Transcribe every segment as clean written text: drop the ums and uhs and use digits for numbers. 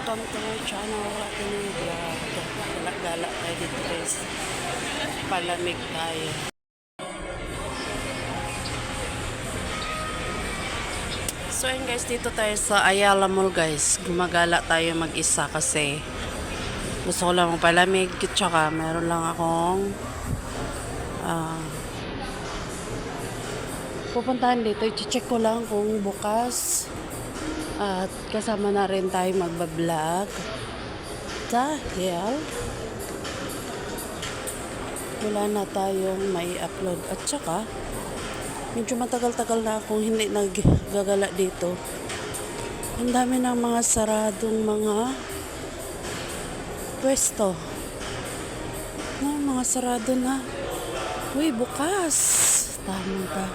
welcome to my channel. Ating vlog. Gala-gala tayo dito guys. Palamig tayo. So yun guys, dito tayo sa Ayala Mall guys. Gumagala tayo mag-isa kasi gusto ko lang palamig. Tsaka meron lang akong pupuntahan dito. I-check ko lang kung bukas. At kasama na rin tayo magbablog dahil wala na tayong may upload. At saka medyo matagal-tagal na akong hindi naggagala dito. Ang dami ng mga saradong mga pwesto. Mga sarado na. Uy, bukas. Tama ka.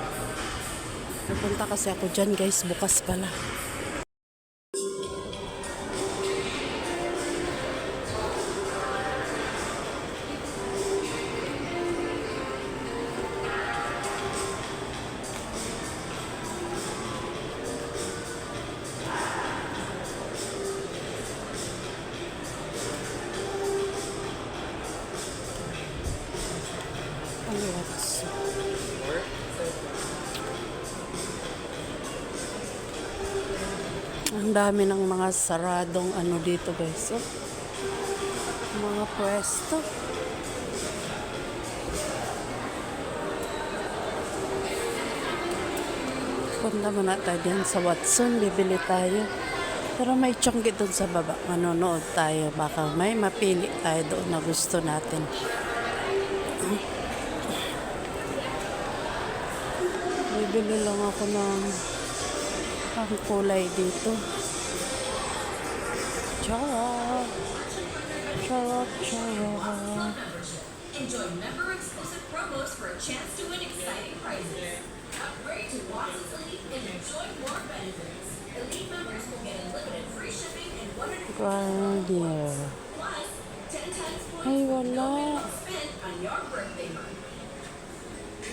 Pupunta kasi ako dyan guys. Bukas pala. Ang dami ng mga saradong ano dito guys. Oh. Mga pwesto. Punta muna tayo dyan sa Watson. Bibili tayo. Pero may tiyanggi doon sa baba. Manonood tayo. Baka may mapili tayo doon na gusto natin. Bibili lang ako ng ang kulay dito. Charot. Charot, charot. Enjoy member-exclusive promos for a chance to win exciting prizes. Upgrade to Watson's Elite and enjoy more benefits. Elite members will get unlimited free shipping and 100 Grandier. plus 10 times points Ay, with no wala. minimum spend on your birthday month.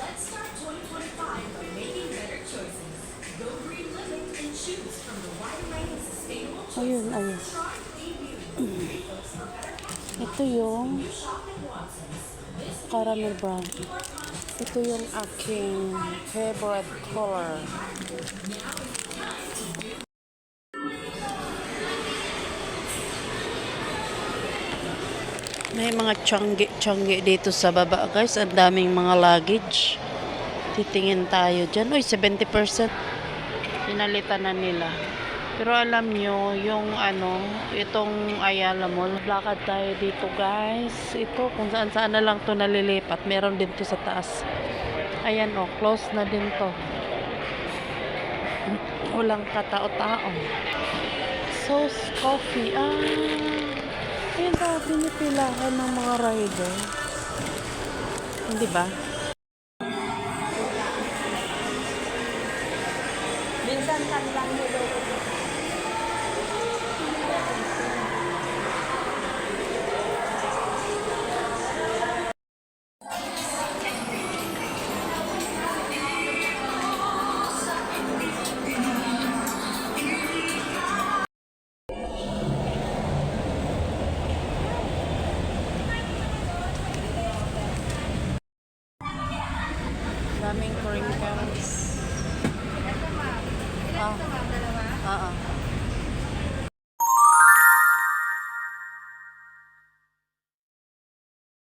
Let's start 2025 by making better choices. Go green living and choose from the wide range of sustainable choices. Ayun, ayun. Try Clean Beauty. For better health, Ito yung you shop at Watson's. This caramel brown. Ito yung aking favorite color. May mga tiyanggi dito sa baba guys. Ang daming mga luggage. Titingin tayo dyan. Uy, 70%. Pinalitan na nila. Pero alam nyo, yung itong Ayala Mall, lakad tayo dito guys. Ito, kung saan saan na lang to nalilipat. Meron din to sa taas. Ayan o, close na din to. Walang katao-tao. Sauce Coffee. Ayan daw, pinipilahan ng mga rider. Hindi ba? Minsan kanilang niloko